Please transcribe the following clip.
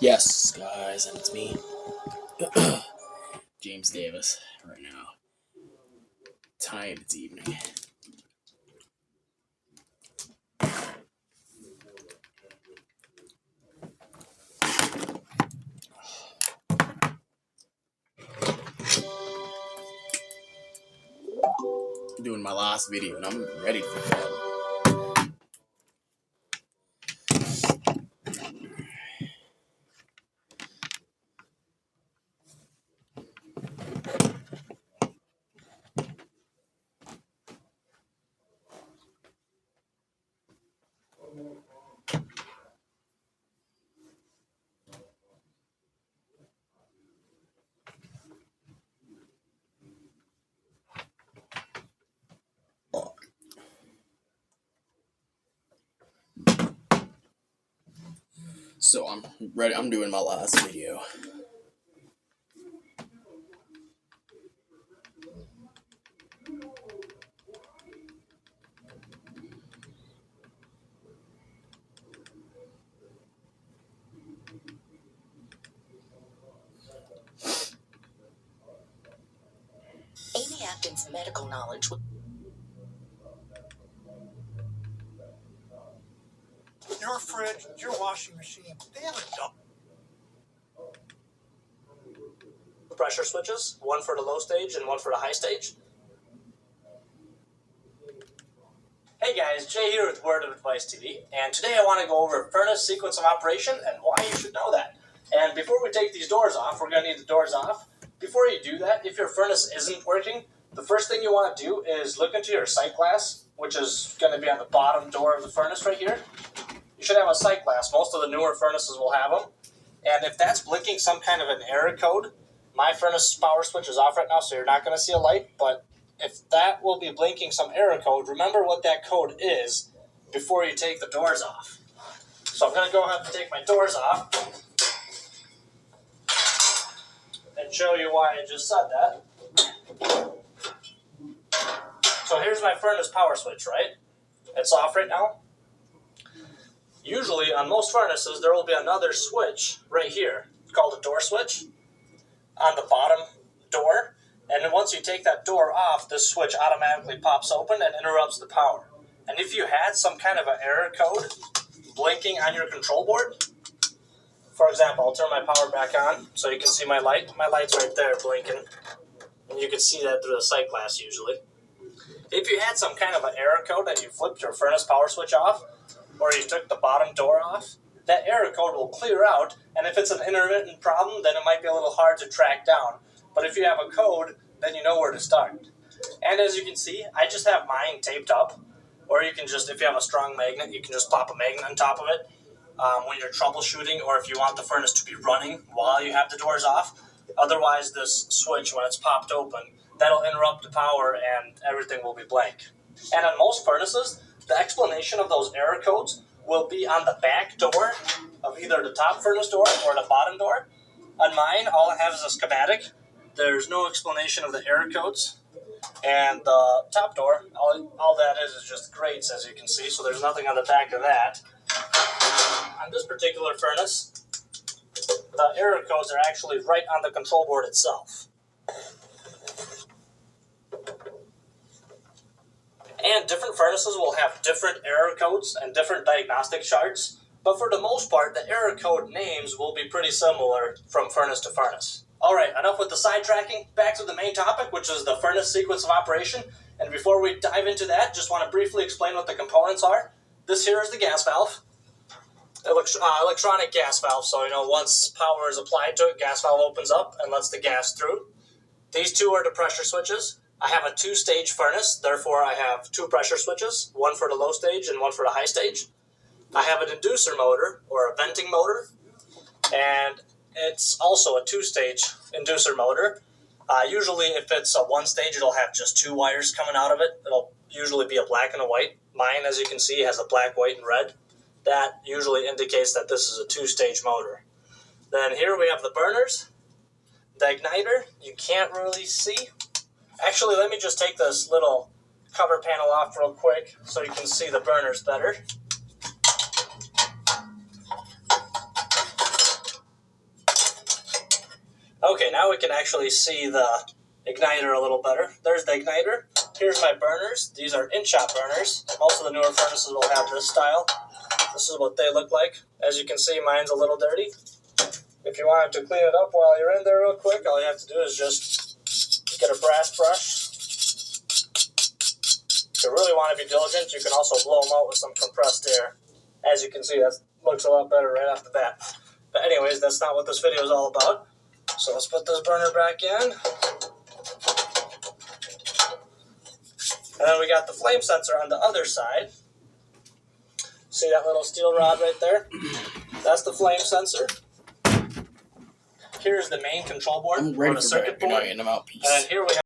Yes, guys, and it's me, James Davis, right now. Time it's evening. I'm doing my last video, and I'm ready for bed. So I'm ready. I'm doing my last video. Amy Acton's medical knowledge. Your fridge, your washing machine, they have a dump. Pressure switches, one for the low stage and one for the high stage. Hey guys, Jay here with Word of Advice TV, and today I want to go over furnace sequence of operation and why you should know that. And before we take these doors off, we're going to need the doors off. Before you do that, if your furnace isn't working, the first thing you want to do is look into your sight glass, which is going to be on the bottom door of the furnace right here. You should have a sight glass. Most of the newer furnaces will have them. And if that's blinking some kind of an error code, my furnace power switch is off right now, so you're not going to see a light, but if that will be blinking some error code, remember what that code is before you take the doors off. So I'm going to go ahead and take my doors off and show you why I just said that. So here's my furnace power switch, right? It's off right now. Usually on most furnaces there will be another switch right here called a door switch on the bottom door. And then once you take that door off, this switch automatically pops open and interrupts the power. And if you had some kind of an error code blinking on your control board, for example, I'll turn my power back on so you can see my light. My light's right there blinking, and you can see that through the sight glass usually. If you had some kind of an error code that you flipped your furnace power switch off, or you took the bottom door off, that error code will clear out, and if it's an intermittent problem, then it might be a little hard to track down. But if you have a code, then you know where to start. And as you can see, I just have mine taped up, or you can just, if you have a strong magnet, you can just pop a magnet on top of it when you're troubleshooting, or if you want the furnace to be running while you have the doors off. Otherwise, this switch, when it's popped open, that'll interrupt the power and everything will be blank. And on most furnaces, the explanation of those error codes will be on the back door of either the top furnace door or the bottom door. On mine, all I have is a schematic. There's no explanation of the error codes. And the top door, all that is just grates, as you can see, so there's nothing on the back of that. On this particular furnace, the error codes are actually right on the control board itself. And different furnaces will have different error codes and different diagnostic charts, but for the most part, the error code names will be pretty similar from furnace to furnace. Alright, enough with the sidetracking, back to the main topic, which is the furnace sequence of operation. And before we dive into that, just want to briefly explain what the components are. This here is the gas valve, electronic gas valve, so once power is applied to it, gas valve opens up and lets the gas through. These two are the pressure switches. I have a two-stage furnace, therefore I have two pressure switches, one for the low stage and one for the high stage. I have an inducer motor, or a venting motor, and it's also a two-stage inducer motor. Usually if it's a one-stage, it'll have just two wires coming out of it. It'll usually be a black and a white. Mine, as you can see, has a black, white, and red. That usually indicates that this is a two-stage motor. Then here we have the burners. The igniter, you can't really see. Actually, let me just take this little cover panel off real quick so you can see the burners better. we can actually see the igniter a little better. There's the igniter. Here's my burners. These are in-shop burners. Most of the newer furnaces will have this style. This is what they look like. As you can see, mine's a little dirty. If you wanted to clean it up while you're in there real quick, all you have to do is just get a brass brush. If you really want to be diligent, you can also blow them out with some compressed air. As you can see, that looks a lot better right off the bat. But anyways, that's not what this video is all about. So let's put this burner back in. And then we got the flame sensor on the other side. See that little steel rod right there? That's the flame sensor. Here's the main control board, I'm or ready the for circuit bed. board. And I'm out. Peace. And then here we have